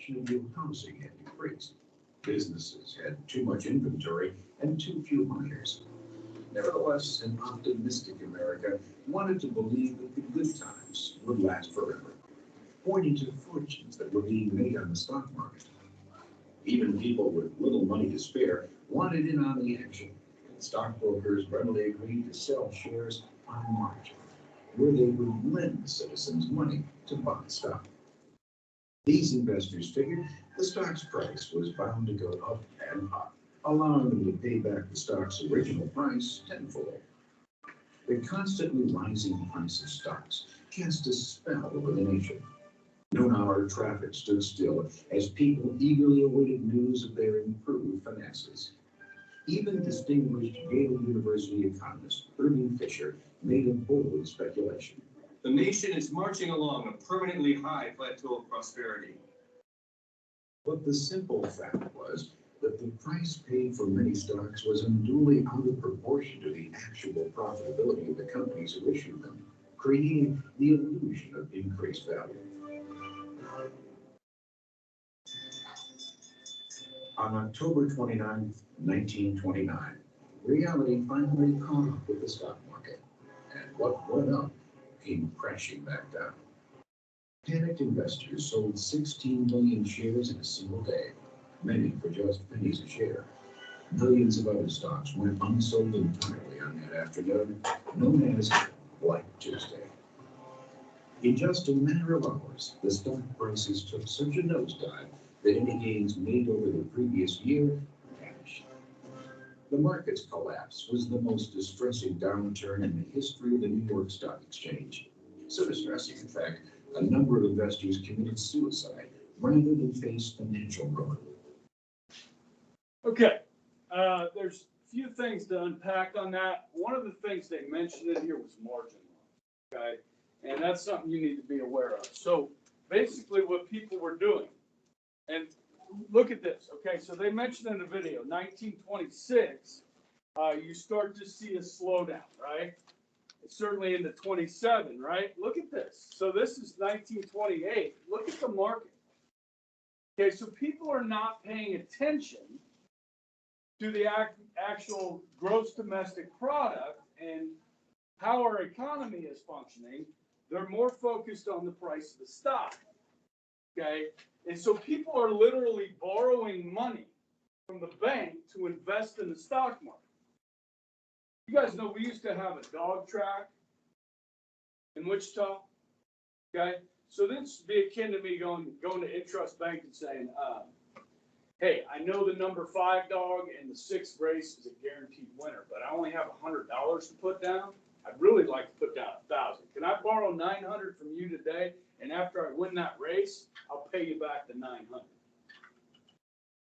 production of new housing had decreased. Businesses had too much inventory and too few buyers. Nevertheless, an optimistic America wanted to believe that the good times would last forever, pointing to fortunes that were being made on the stock market. Even people with little money to spare wanted in on the action. Stockbrokers readily agreed to sell shares on margin, where they would lend citizens money to buy stock. These investors figured the stock's price was bound to go up and up, allowing them to pay back the stock's original price tenfold. The constantly rising price of stocks cast a spell over the nation. Noon-hour traffic stood still as people eagerly awaited news of their improved finances. Even distinguished Yale University economist Irving Fisher made a bold speculation. The nation is marching along a permanently high plateau of prosperity. But the simple fact was that the price paid for many stocks was unduly out of proportion to the actual profitability of the companies who issued them, creating the illusion of increased value. On October 29, 1929, reality finally caught up with the stock market, and what went up came crashing back down. Panicked investors sold 16 million shares in a single day, many for just pennies a share. Millions of other stocks went unsold entirely on that afternoon, known as Black Tuesday. In just a matter of hours, the stock prices took such a nosedive that any gains made over the previous year vanished. The market's collapse was the most distressing downturn in the history of the New York Stock Exchange. So distressing, in fact, a number of investors committed suicide rather than face financial ruin. Okay, there's a few things to unpack on that. One of the things they mentioned in here was margin loans, okay? And that's something you need to be aware of. So basically what people were doing, and look at this, okay? So they mentioned in the video, 1926, you start to see a slowdown, right? It's certainly in the 27, right? Look at this. So this is 1928. Look at the market. Okay, so people are not paying attention to the actual gross domestic product and how our economy is functioning. They're more focused on the price of the stock. Okay, and so people are literally borrowing money from the bank to invest in the stock market. You guys know we used to have a dog track in Wichita. Okay, so this would be akin to me going to Intrust Bank and saying, hey, I know the number 5 dog in the 6th race is a guaranteed winner, but I only have $100 to put down. I'd really like to put down 1,000. Can I borrow 900 from you today? And after I win that race, I'll pay you back the 900.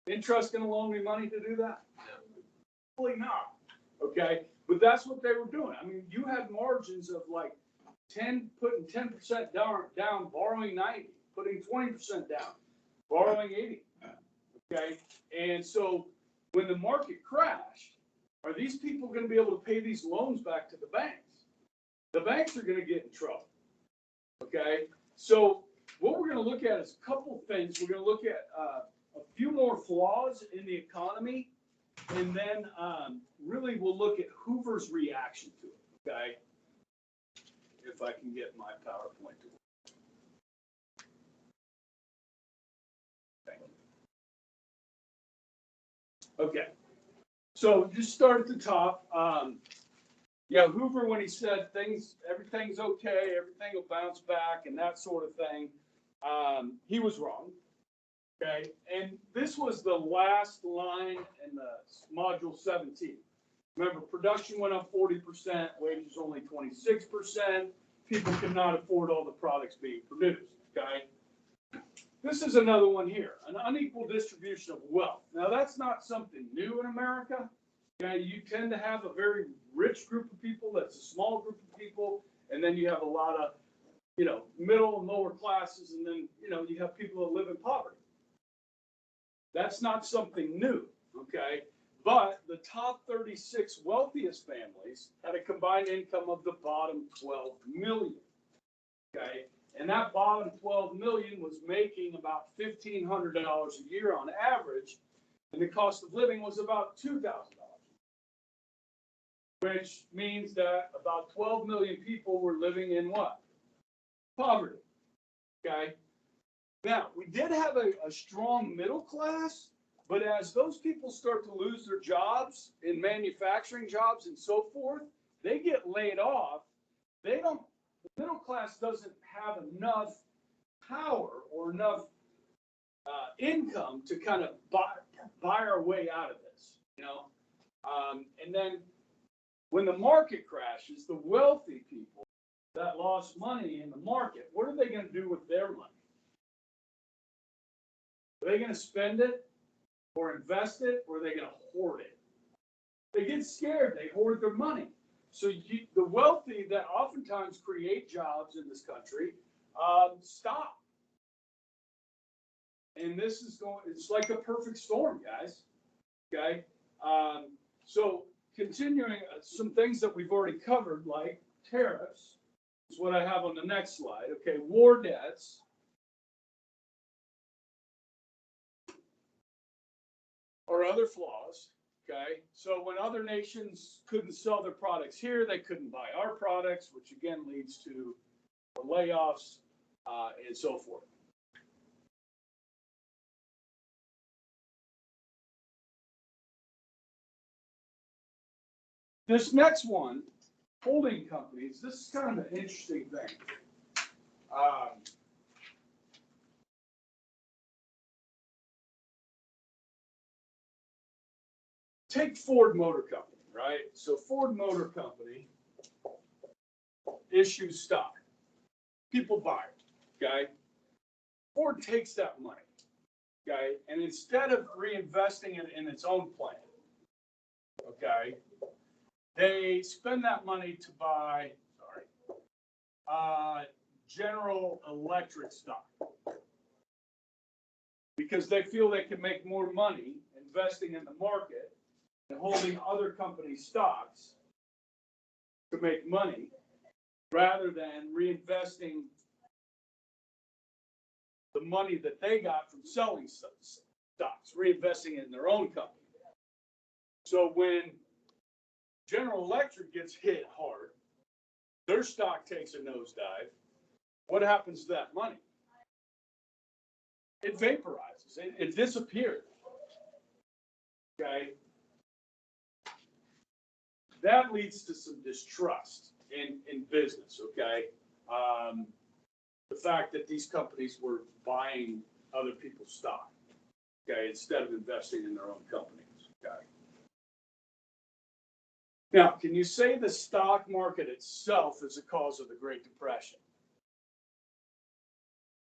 Intrust going to loan me money to do that? Probably not. Okay, but that's what they were doing. I mean, you had margins of like putting 10% down, borrowing 90, putting 20% down, borrowing 80. Okay, and so when the market crashed, are these people going to be able to pay these loans back to the banks? The banks are going to get in trouble. Okay, so what we're going to look at is a couple things. We're going to look at a few more flaws in the economy, and then really we'll look at Hoover's reaction to it. Okay, if I can get my PowerPoint to work. Thank you. Okay, so just start at the top. Yeah, Hoover, when he said everything's okay, everything will bounce back and that sort of thing, he was wrong. Okay, and this was the last line in the module 17. Remember, production went up 40%, wages only 26%. People could not afford all the products being produced. Okay, this is another one here, an unequal distribution of wealth. Now, that's not something new in America. Okay, you tend to have a very rich group of people. That's a small group of people, and then you have a lot of, middle and lower classes, and then, you have people that live in poverty. That's not something new, okay? But the top 36 wealthiest families had a combined income of the bottom 12 million, okay? And that bottom 12 million was making about $1,500 a year on average, and the cost of living was about $2,000, which means that about 12 million people were living in what? Poverty. Okay. Now, we did have a strong middle class, but as those people start to lose their jobs in manufacturing jobs and so forth, they get laid off. The middle class doesn't have enough power or enough income to kind of buy our way out of this, you know? And then when the market crashes, the wealthy people that lost money in the market, what are they going to do with their money? Are they going to spend it or invest it, or are they going to hoard it? They get scared. They hoard their money. So the wealthy that oftentimes create jobs in this country stop. And this is it's like a perfect storm, guys. Okay. So continuing some things that we've already covered, like tariffs, is what I have on the next slide. Okay. War debts. Or other flaws, okay? So when other nations couldn't sell their products here, they couldn't buy our products, which again leads to layoffs and so forth. This next one, holding companies, this is kind of an interesting thing. Take Ford Motor Company, right? So Ford Motor Company issues stock. People buy it, okay? Ford takes that money, okay? And instead of reinvesting it in its own plant, okay, they spend that money to buy, General Electric stock. Because they feel they can make more money investing in the market and holding other companies' stocks to make money rather than reinvesting the money that they got from selling stocks, reinvesting it in their own company. So when General Electric gets hit hard, their stock takes a nosedive. What happens to that money? It vaporizes. It disappears. Okay. That leads to some distrust in business, okay? The fact that these companies were buying other people's stock, okay, instead of investing in their own companies, okay? Now, can you say the stock market itself is a cause of the Great Depression?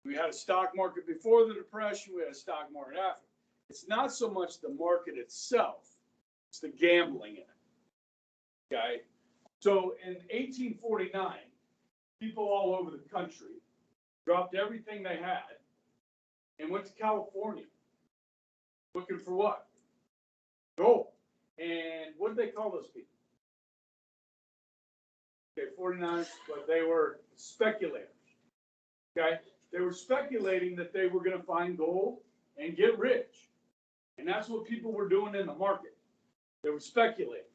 We had a stock market before the Depression, we had a stock market after. It's not so much the market itself, it's the gambling in it. Okay, so in 1849, people all over the country dropped everything they had and went to California looking for what? Gold. And what did they call those people? Okay, 49, but they were speculators. Okay, they were speculating that they were going to find gold and get rich. And that's what people were doing in the market. They were speculating.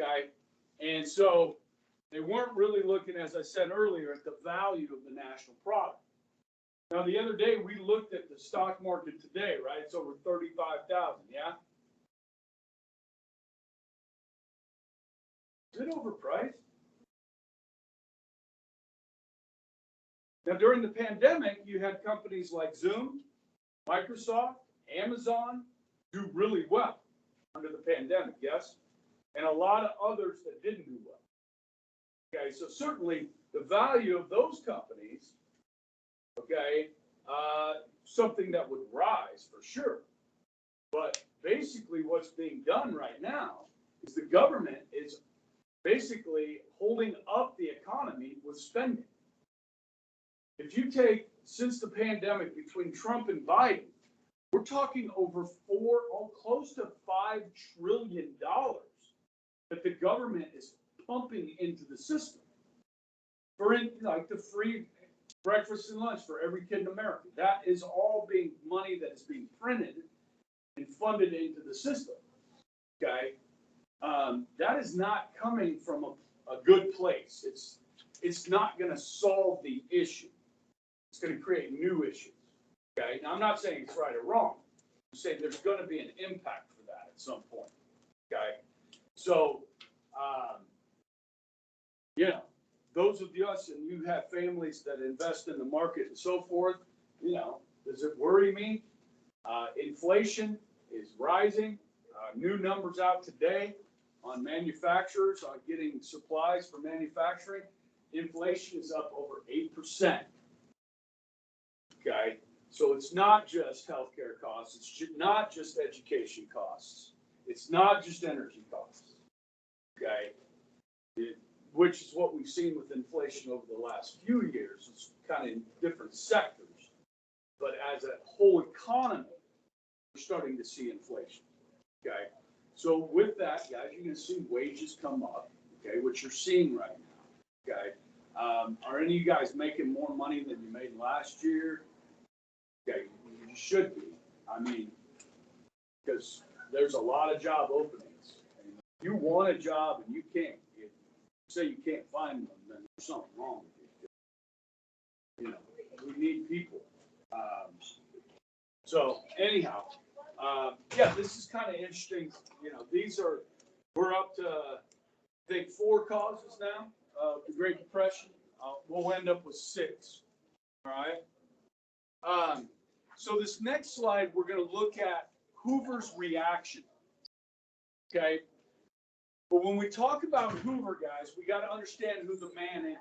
Okay. And so they weren't really looking, as I said earlier, at the value of the national product. Now, the other day we looked at the stock market today, right? It's over 35,000, yeah? Is it overpriced? Now, during the pandemic, you had companies like Zoom, Microsoft, Amazon do really well under the pandemic, yes? And a lot of others that didn't do well. Okay, so certainly the value of those companies, okay, something that would rise for sure. But basically what's being done right now is the government is basically holding up the economy with spending. If you take, since the pandemic between Trump and Biden, we're talking over close to $5 trillion that the government is pumping into the system for like the free breakfast and lunch for every kid in America. That is all being money that is being printed and funded into the system. Okay, that is not coming from a good place. It's not going to solve the issue. It's going to create new issues. Okay, now I'm not saying it's right or wrong. I'm saying there's going to be an impact for that at some point. Okay, so you know, those of us and you have families that invest in the market and so forth. You know, does it worry me? Inflation is rising. New numbers out today on manufacturers, on getting supplies for manufacturing. Inflation is up over 8%. Okay, so it's not just healthcare costs. It's not just education costs. It's not just energy costs. Okay, which is what we've seen with inflation over the last few years. It's kind of in different sectors, but as a whole economy, we're starting to see inflation. Okay, so with that, guys, you're going to see wages come up. Okay, which you're seeing right now. Okay, are any of you guys making more money than you made last year? Okay, you should be. I mean, because there's a lot of job openings. And if you want a job and you can't, if you say you can't find them, then there's something wrong with you. You know, we need people. So anyhow, yeah, this is kind of interesting. You know, we're up to, I think, 4 causes now of the Great Depression. We'll end up with 6. All right. So this next slide, we're going to look at Hoover's reaction. Okay. But when we talk about Hoover, guys, we got to understand who the man is.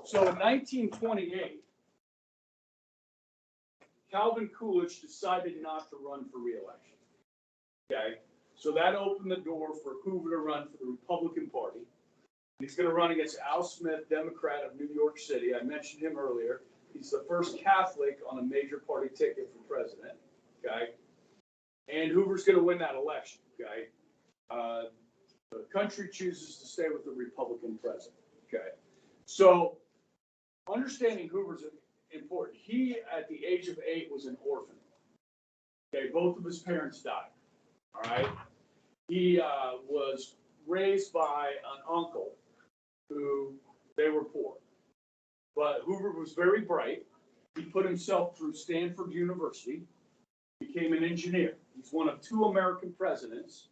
So in 1928, Calvin Coolidge decided not to run for re-election. Okay. So that opened the door for Hoover to run for the Republican Party. He's going to run against Al Smith, Democrat of New York City. I mentioned him earlier. He's the first Catholic on a major party ticket for president. Okay. And Hoover's going to win that election. Okay. The country chooses to stay with the Republican president. Okay. So understanding Hoover's important. He, at the age of 8, was an orphan. Okay. Both of his parents died. All right. He was raised by an uncle who they were poor. But Hoover was very bright. He put himself through Stanford University, became an engineer. He's one of 2 American presidents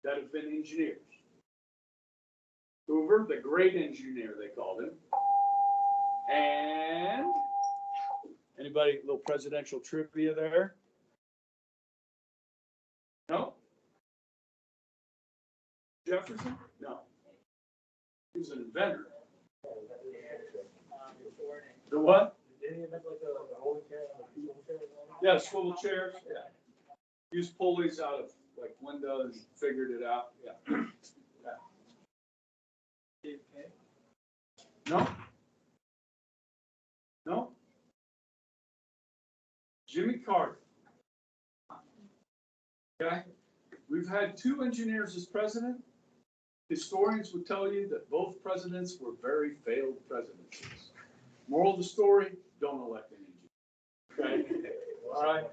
that have been engineers. Hoover, the great engineer, they called him. And anybody, a little presidential trivia there? No? Jefferson? No. He was an inventor. The what? Yeah, swivel chairs. Yeah. Used pulleys out of like windows and figured it out. Yeah. No. No. Jimmy Carter. Okay. We've had 2 engineers as president. Historians would tell you that both presidents were very failed presidencies. Moral of the story, don't elect an engineer. Okay? All right?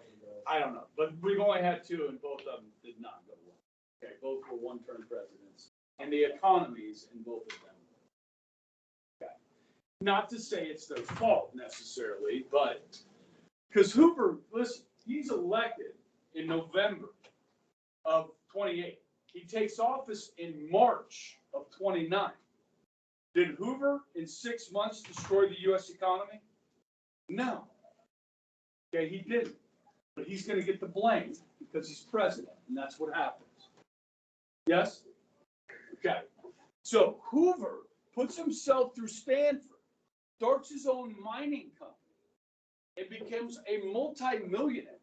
I don't know. But we've only had 2, and both of them did not go well. Okay? Both were one-term presidents. And the economies in both of them. Okay. Not to say it's their fault necessarily, but because Hoover, listen, he's elected in November of 28. He takes office in March of 29. Did Hoover in 6 months destroy the U.S. economy? No. Okay, he didn't. But he's going to get the blame because he's president, and that's what happens. Yes? Okay. So Hoover puts himself through Stanford, starts his own mining company, and becomes a multi-millionaire.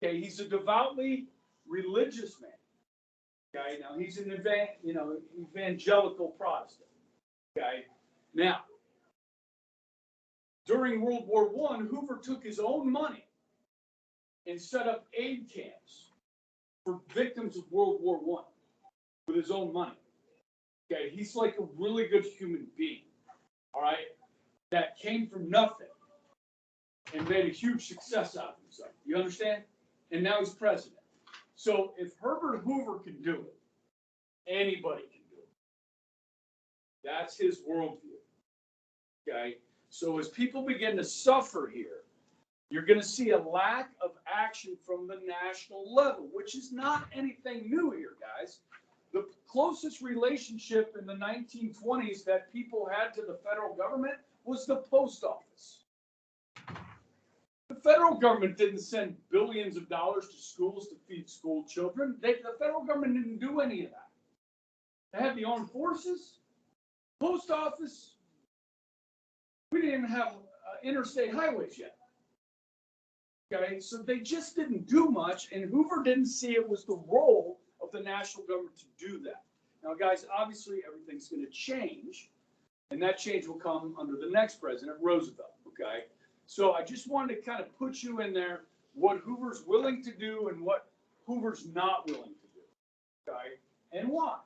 Okay, he's a devoutly religious man. Okay, now he's an evangelical Protestant. Okay, now during World War I, Hoover took his own money and set up aid camps for victims of World War I with his own money. Okay, he's like a really good human being, all right, that came from nothing and made a huge success out of himself. You understand? And now he's president. So if Herbert Hoover can do it, anybody can do it. That's his worldview. Okay? So as people begin to suffer here, you're going to see a lack of action from the national level, which is not anything new here, guys. The closest relationship in the 1920s that people had to the federal government was the post office. The federal government didn't send billions of dollars to schools to feed school children. The federal government didn't do any of that. They had the armed forces, post office. We didn't even have interstate highways yet. Okay, so they just didn't do much, and Hoover didn't see it was the role of the national government to do that. Now, guys, obviously everything's going to change, and that change will come under the next president, Roosevelt. Okay, so I just wanted to kind of put you in there what Hoover's willing to do and what Hoover's not willing to do. Okay, and why?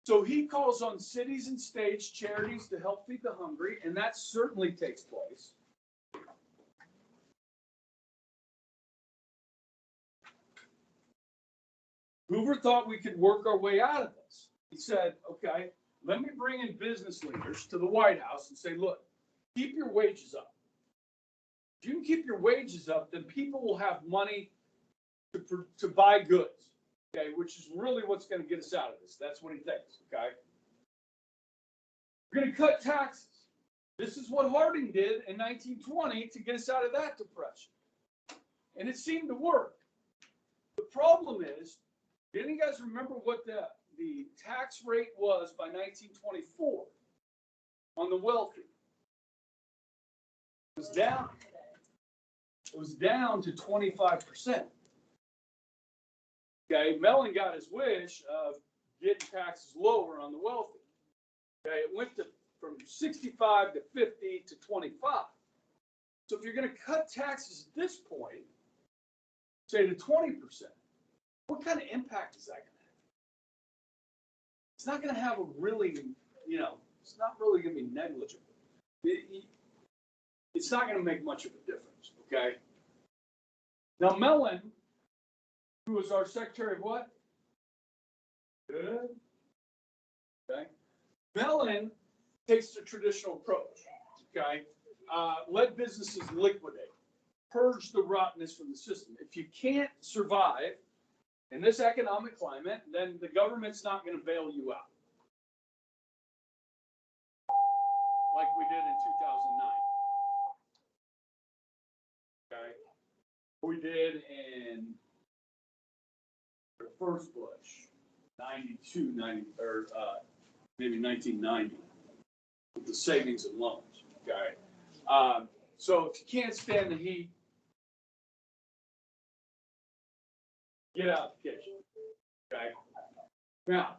So he calls on cities and states, charities to help feed the hungry, and that certainly takes place. Hoover thought we could work our way out of this. He said, okay, let me bring in business leaders to the White House and say, look, keep your wages up. If you can keep your wages up, then people will have money to buy goods, okay, which is really what's going to get us out of this. That's what he thinks, okay? We're going to cut taxes. This is what Harding did in 1920 to get us out of that depression. And it seemed to work. The problem is, do you guys remember what the tax rate was by 1924 on the wealthy? It was down. It was down to 25%. Okay, Mellon got his wish of getting taxes lower on the wealthy. Okay, it went from 65 to 50 to 25. So if you're going to cut taxes at this point, say to 20%, what kind of impact is that going to have? It's not going to have a really, it's not really going to be negligible. It's not going to make much of a difference, okay? Now, Mellon, who was our Secretary of what? Good. Okay. Mellon takes the traditional approach, okay? Let businesses liquidate, purge the rottenness from the system. If you can't survive in this economic climate, then the government's not going to bail you out. Like we did in 2009. Okay? We did in the first Bush, 92, or maybe 1990, with the savings and loans. Okay? So if you can't stand the heat, get out of the kitchen. Okay. Now,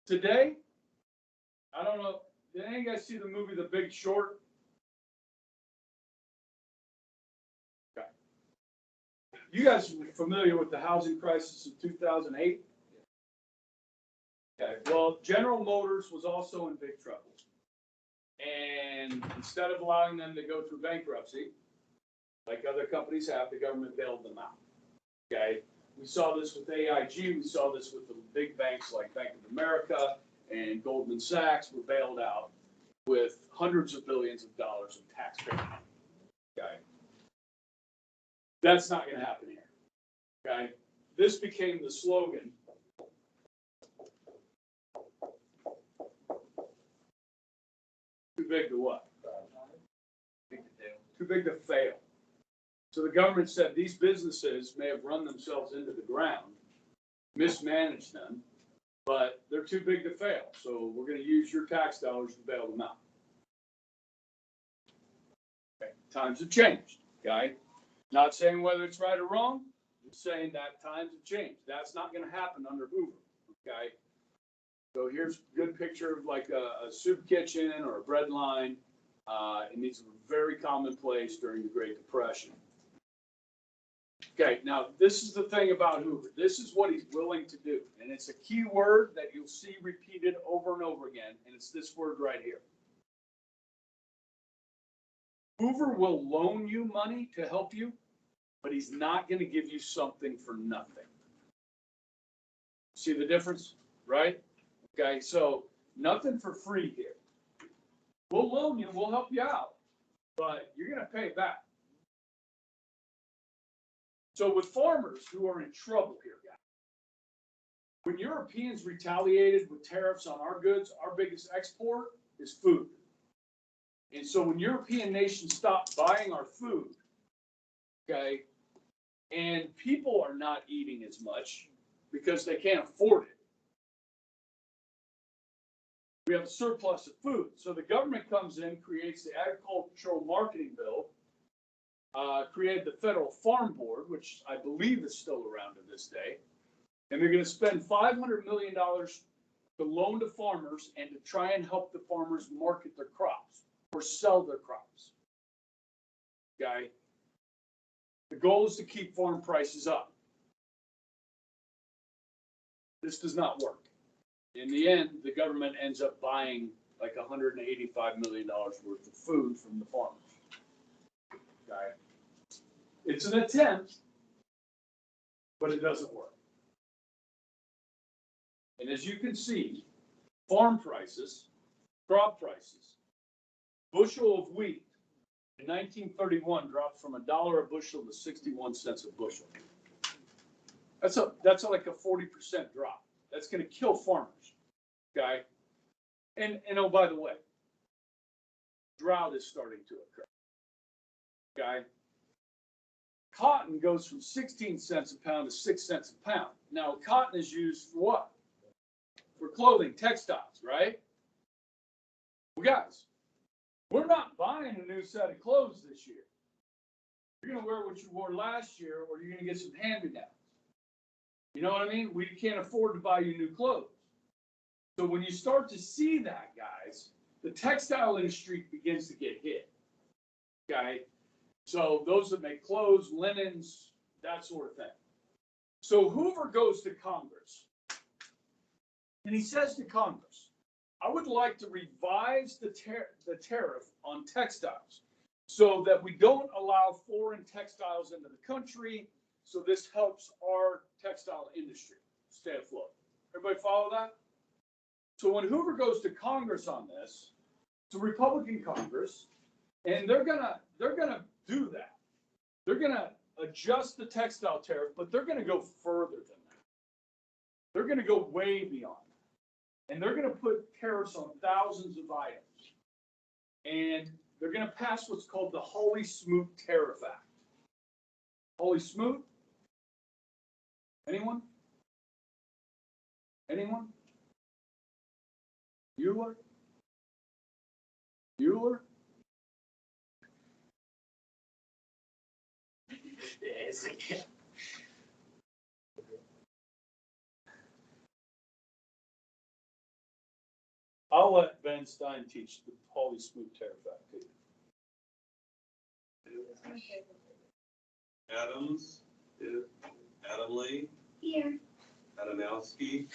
today, I don't know. Did any of you guys see the movie The Big Short? Okay. You guys are familiar with the housing crisis of 2008? Okay. Well, General Motors was also in big trouble. And instead of allowing them to go through bankruptcy, like other companies have, the government bailed them out. Okay, we saw this with AIG. We saw this with the big banks like Bank of America and Goldman Sachs were bailed out with hundreds of billions of dollars of taxpayer money. Okay, that's not going to happen here. Okay, this became the slogan. Too big to what? Too big to fail. So the government said these businesses may have run themselves into the ground, mismanaged them, but they're too big to fail. So we're going to use your tax dollars to bail them out. Okay. Times have changed. Okay. Not saying whether it's right or wrong. Just saying that times have changed. That's not going to happen under Hoover. Okay. So here's a good picture of like a soup kitchen or a bread line. And these were very commonplace during the Great Depression. Okay, now, this is the thing about Hoover. This is what he's willing to do. And it's a key word that you'll see repeated over and over again, and it's this word right here. Hoover will loan you money to help you, but he's not going to give you something for nothing. See the difference, right? Okay, so nothing for free here. We'll loan you, we'll help you out, but you're going to pay back. So with farmers who are in trouble here, guys, when Europeans retaliated with tariffs on our goods, our biggest export is food. And so when European nations stopped buying our food, okay, and people are not eating as much because they can't afford it. We have a surplus of food. So the government comes in, creates the Agricultural Marketing Bill, created the Federal Farm Board, which I believe is still around to this day. And they're going to spend $500 million to loan to farmers and to try and help the farmers market their crops or sell their crops. Okay? The goal is to keep farm prices up. This does not work. In the end, the government ends up buying like $185 million worth of food from the farmers. Okay? It's an attempt, but it doesn't work. And as you can see, farm prices, crop prices, bushel of wheat in 1931 dropped from $1 a bushel to 61 cents a bushel. That's like a 40% drop. That's going to kill farmers, okay? And oh, by the way, drought is starting to occur, okay? Cotton goes from 16 cents a pound to 6 cents a pound. Now, cotton is used for what? For clothing, textiles, right? Well, guys, we're not buying a new set of clothes this year. You're going to wear what you wore last year, or you're going to get some hand-me-downs. You know what I mean? We can't afford to buy you new clothes. So when you start to see that, guys, the textile industry begins to get hit. Okay? So those that make clothes, linens, that sort of thing. So Hoover goes to Congress. And he says to Congress, I would like to revise the tariff on textiles so that we don't allow foreign textiles into the country. So this helps our textile industry stay afloat. Everybody follow that? So when Hoover goes to Congress on this, it's a Republican Congress, and they're gonna do that. They're gonna adjust the textile tariff, but they're gonna go further than that. They're gonna go way beyond that. And they're gonna put tariffs on thousands of items. And they're gonna pass what's called the Hawley-Smoot Tariff Act. Hawley-Smoot? Anyone? Anyone? Bueller? Bueller? Yes, I can. I'll let Ben Stein teach the Hawley-Smoot Tariff Act to you. Adams, Adam Lee, Here. Adamowski,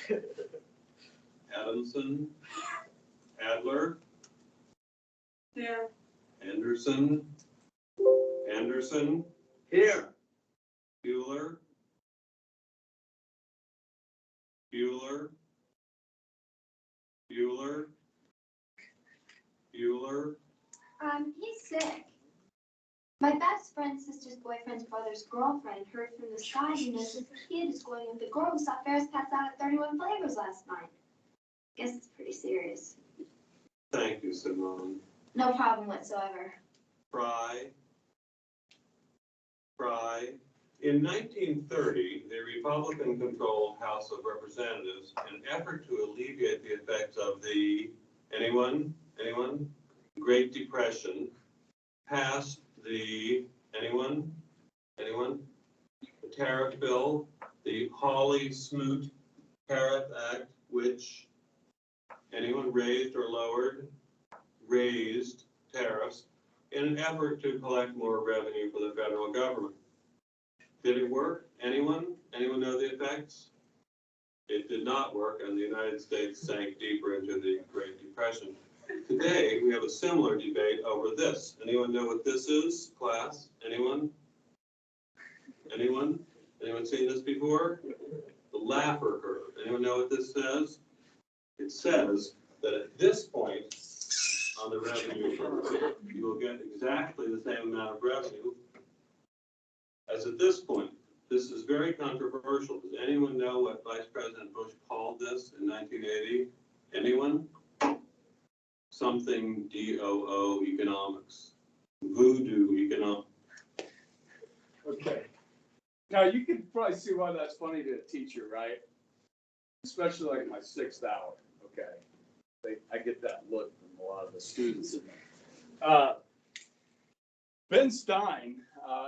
Adamson, Adler, Here. Anderson, Anderson, Here. Bueller, Bueller, Bueller, Bueller, He's sick. My best friend's sister's boyfriend's brother's girlfriend heard from the sky and knows that the kid is going with the girl who saw Ferris pass out at 31 Flavors last night. Guess it's pretty serious. thank you, Simone. No problem whatsoever. Fry. In 1930, the Republican-controlled House of Representatives, in an effort to alleviate the effects of the, anyone? Great Depression, passed the, anyone? The tariff bill, the Hawley-Smoot Tariff Act, which anyone raised or lowered? Raised tariffs in an effort to collect more revenue for the federal government. Did it work? Anyone? Anyone know the effects? It did not work, and the United States sank deeper into the Great Depression. Today, we have a similar debate over this. Anyone know what this is, class? Anyone? Anyone? Anyone seen this before? The Laffer curve. Anyone know what this says? It says that at this point on the revenue curve, you will get exactly the same amount of revenue as at this point. This is very controversial. Does anyone know what Vice President Bush called this in 1980? Anyone? Something DOO economics. Voodoo economics. Okay. Now, you can probably see why that's funny to a teacher, right? Especially like my 6th hour, okay? I get that look from a lot of the students in there. Ben Stein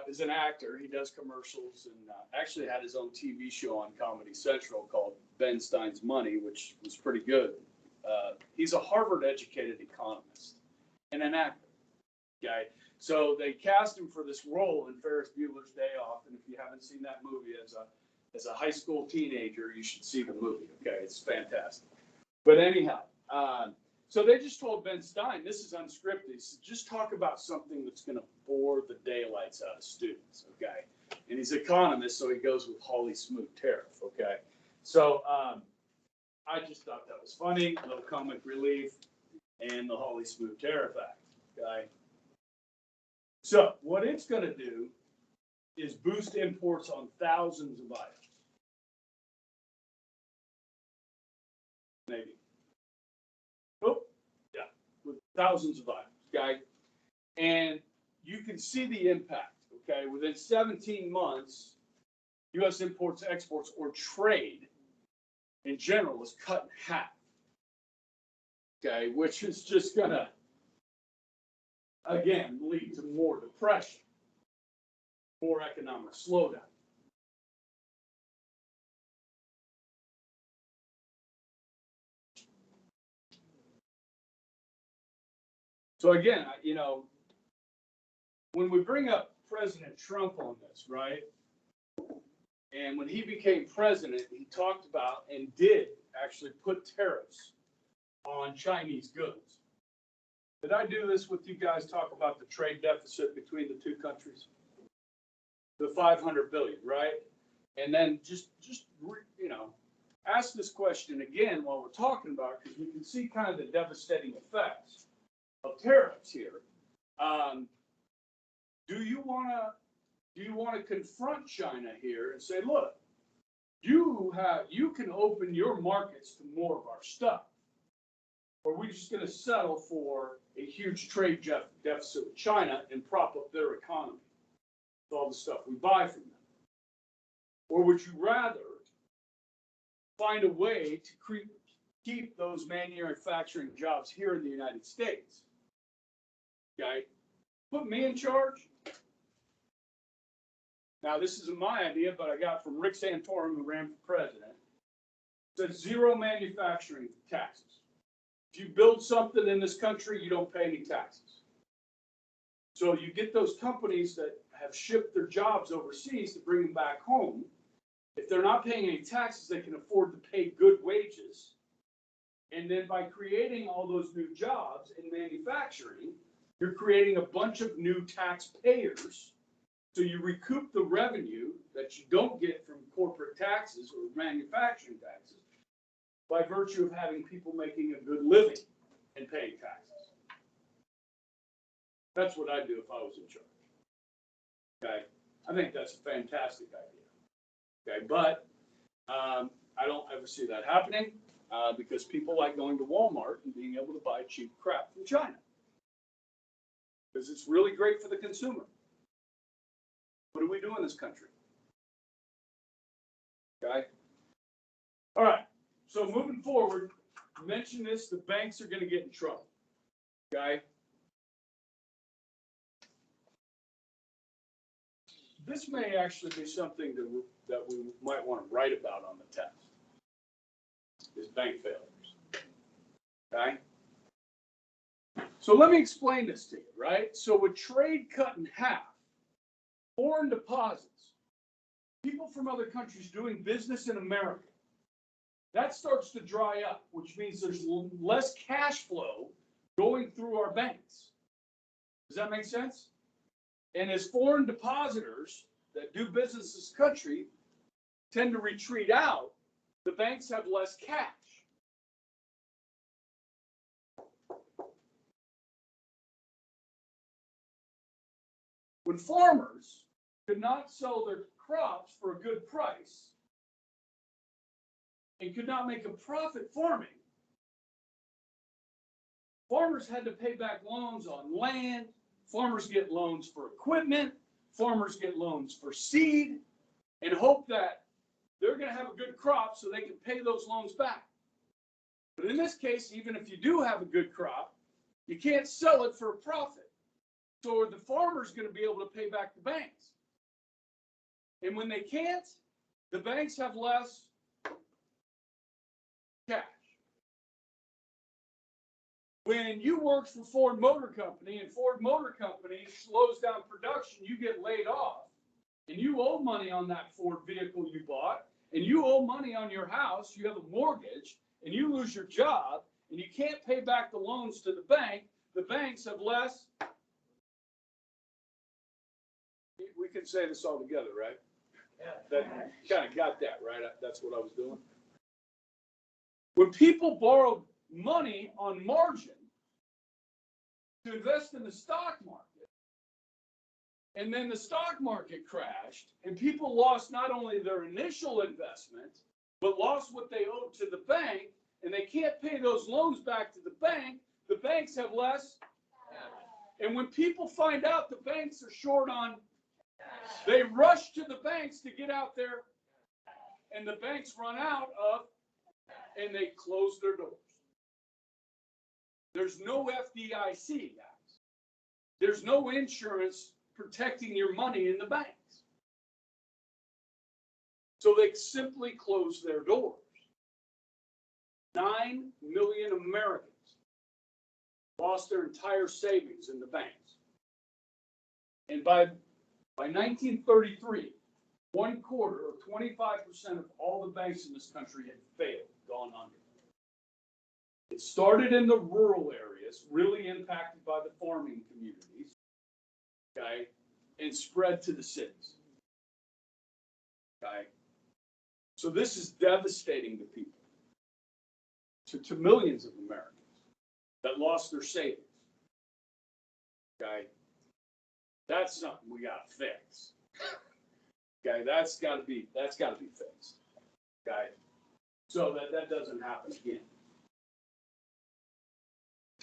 is an actor. He does commercials and actually had his own TV show on Comedy Central called Ben Stein's Money, which was pretty good. He's a Harvard-educated economist and an actor, okay? So they cast him for this role in Ferris Bueller's Day Off, and if you haven't seen that movie as a high school teenager, you should see the movie, okay? It's fantastic. But anyhow, so they just told Ben Stein, this is unscripted, he said, just talk about something that's going to bore the daylights out of students, okay? And he's an economist, so he goes with Hawley Smoot tariff, okay? So I just thought that was funny, a little comic relief, and the Hawley Smoot Tariff Act, okay? So what it's going to do is boost imports on thousands of items. Maybe. Oh, yeah, with thousands of items, okay? And you can see the impact, okay? Within 17 months, U.S. imports, exports, or trade in general is cut in half, okay? Which is just going to, again, lead to more depression, more economic slowdown. So again, you know, when we bring up President Trump on this, right? And when he became president, he talked about and did actually put tariffs on Chinese goods. Did I do this with you guys, talk about the trade deficit between the two countries? The 500 billion, right? And then just you know, ask this question again while we're talking about it, because we can see kind of the devastating effects of tariffs here. Do you want to confront China here and say, look, you can open your markets to more of our stuff, or are we just going to settle for a huge trade deficit with China and prop up their economy with all the stuff we buy from them? Or would you rather find a way to keep those manufacturing jobs here in the United States? Okay, put me in charge. Now, this isn't my idea, but I got from Rick Santorum, who ran for president. It says zero manufacturing taxes. If you build something in this country, you don't pay any taxes. So you get those companies that have shipped their jobs overseas to bring them back home. If they're not paying any taxes, they can afford to pay good wages. And then by creating all those new jobs in manufacturing, you're creating a bunch of new taxpayers. So you recoup the revenue that you don't get from corporate taxes or manufacturing taxes by virtue of having people making a good living and paying taxes. That's what I'd do if I was in charge. Okay, I think that's a fantastic idea. Okay, but I don't ever see that happening because people like going to Walmart and being able to buy cheap crap from China because it's really great for the consumer. What do we do in this country? Okay. All right. So moving forward, mention this, the banks are going to get in trouble. Okay. This may actually be something that we might want to write about on the test, is bank failures. Okay. So let me explain this to you, right? So with trade cut in half, foreign deposits people from other countries doing business in America, that starts to dry up, which means there's less cash flow going through our banks. Does that make sense? And as foreign depositors that do business in this country tend to retreat out, the banks have less cash. When farmers could not sell their crops for a good price and could not make a profit farming, farmers had to pay back loans on land, farmers get loans for equipment, farmers get loans for seed, and hope that they're going to have a good crop so they can pay those loans back. But in this case, even if you do have a good crop, you can't sell it for a profit. So the farmer's going to be able to pay back the banks. And when they can't, the banks have less cash. When you work for Ford Motor Company and Ford Motor Company slows down production, you get laid off, and you owe money on that Ford vehicle you bought, and you owe money on your house, you have a mortgage, and you lose your job, and you can't pay back the loans to the banks have less. We can say this all together, right? That kind of got that, right? That's what I was doing. When people borrowed money on margin to invest in the stock market, and then the stock market crashed, and people lost not only their initial investment, but lost what they owed to the bank, and they can't pay those loans back to the banks have less. And when people find out the banks are short on, they rush to the banks to get out there, and the banks run out of, and they close their doors. There's no FDIC, guys. There's no insurance protecting your money in the banks. So they simply close their doors. 9 million Americans lost their entire savings in the banks. And by 1933, 1/4 or 25% of all the banks in this country had failed, gone under. It started in the rural areas, really impacted by the farming communities, okay, and spread to the cities. Okay. So this is devastating to people, to millions of Americans that lost their savings. Okay. That's something we gotta fix. Okay, that's gotta be fixed. Okay. So that doesn't happen again.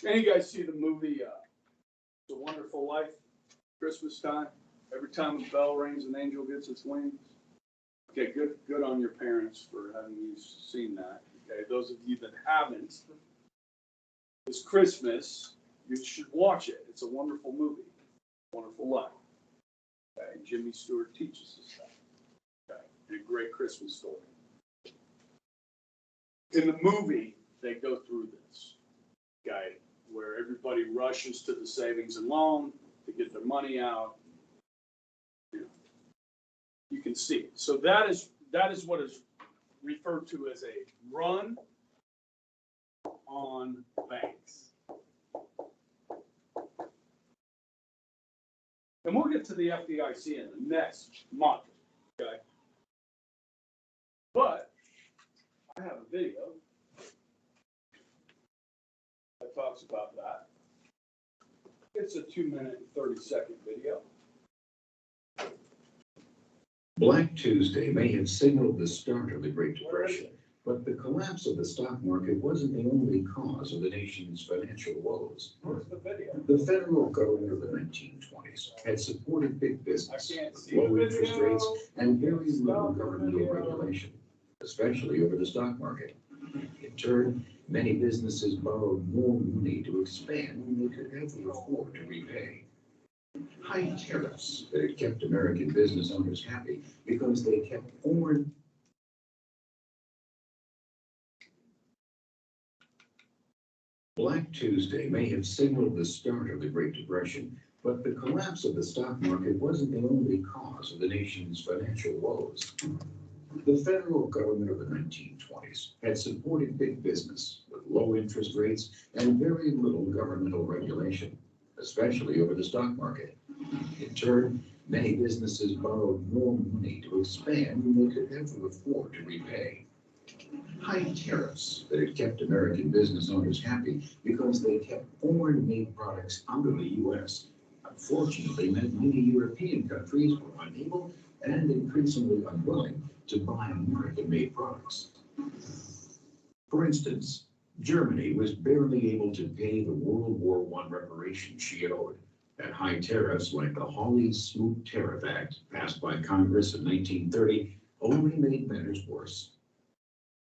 And you guys see the movie It's a Wonderful Life, Christmas time? Every time a bell rings, an angel gets its wings. Okay, good on your parents for having you seen that. Okay, those of you that haven't, this Christmas, you should watch it. It's a wonderful movie, Wonderful Life. Okay, Jimmy Stewart teaches us that. Okay, and a great Christmas story. In the movie, they go through this, okay, where everybody rushes to the savings and loan to get their money out. You can see it. So that is what is referred to as a run on banks. And we'll get to the FDIC in the next month, okay? But I have a video that talks about that. It's a 2-minute and 30-second video. Black Tuesday may have signaled the start of the Great Depression, but the collapse of the stock market wasn't the only cause of the nation's financial woes. Where's the video? The federal government of the 1920s had supported big business, with low interest rates, and very little governmental regulation, especially over the stock market. In turn, many businesses borrowed more money to expand than they could ever afford to repay. High tariffs that had kept American business owners happy because they kept foreign Black Tuesday may have signaled the start of the Great Depression, but the collapse of the stock market wasn't the only cause of the nation's financial woes. The federal government of the 1920s had supported big business with low interest rates and very little governmental regulation, especially over the stock market. In turn, many businesses borrowed more money to expand than they could ever afford to repay. High tariffs that had kept American business owners happy because they kept foreign-made products out of the U.S. unfortunately meant many European countries were unable and increasingly unwilling to buy American-made products. For instance, Germany was barely able to pay the World War I reparations she had owed, and high tariffs like the Hawley-Smoot Tariff Act, passed by Congress in 1930, only made matters worse.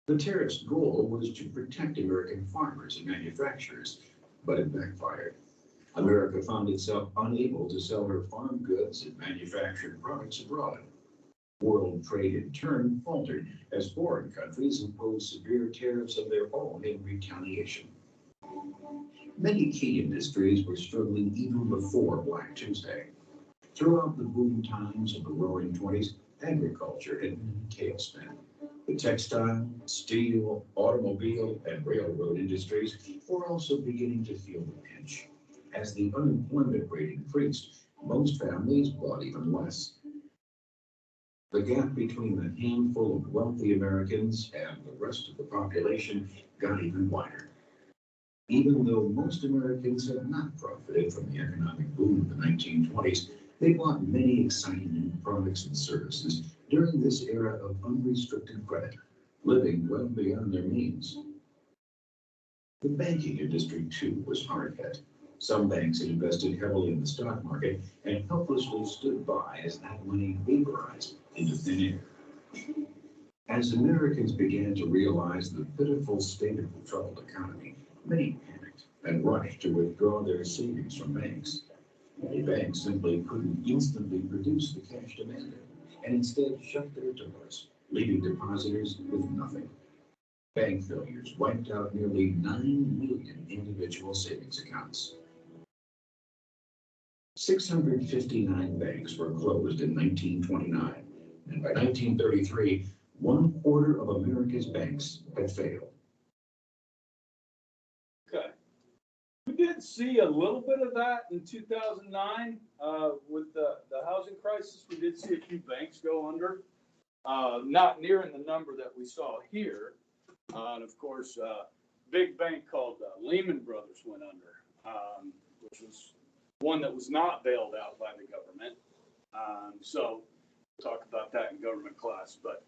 The tariff's goal was to protect American farmers and manufacturers, but it backfired. America found itself unable to sell her farm goods and manufactured products abroad. World trade in turn faltered as foreign countries imposed severe tariffs of their own in retaliation. Many key industries were struggling even before Black Tuesday. Throughout the boom times of the Roaring '20s, agriculture had been in a tailspin. The textile, steel, automobile, and railroad industries were also beginning to feel the pinch. As the unemployment rate increased, most families bought even less. The gap between the handful of wealthy Americans and the rest of the population got even wider. Even though most Americans had not profited from the economic boom of the 1920s, they bought many exciting new products and services during this era of unrestricted credit, living well beyond their means. The banking industry, too, was hard hit. Some banks had invested heavily in the stock market and helplessly stood by as that money vaporized into thin air. As Americans began to realize the pitiful state of the troubled economy, many panicked and rushed to withdraw their savings from banks. Many banks simply couldn't instantly produce the cash demanded, and instead shut their doors, leaving depositors with nothing. Bank failures wiped out nearly 9 million individual savings accounts. 659 banks were closed in 1929, and by 1933, 1/4 of America's banks had failed. Okay. We did see a little bit of that in 2009 with the housing crisis. We did see a few banks go under, not nearing the number that we saw here. And of course, big bank called Lehman Brothers went under, which was one that was not bailed out by the government. So we'll talk about that in government class. But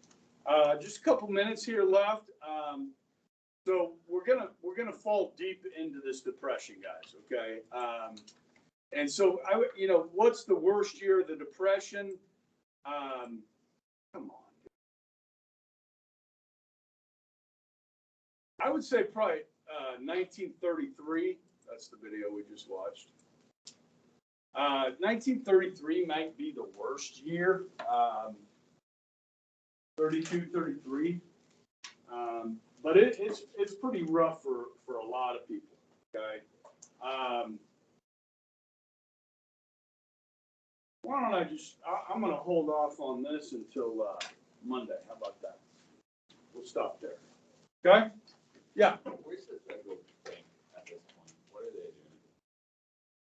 just a couple minutes here left. So we're gonna fall deep into this depression, guys. Okay. And so what's the worst year of the depression? Come on. I would say probably 1933. That's the video we just watched. 1933 might be the worst year. 32, 33. But it's pretty rough for a lot of people. Okay. Why don't I'm going to hold off on this until Monday. How about that? We'll stop there. Okay. Yeah. Where's the federal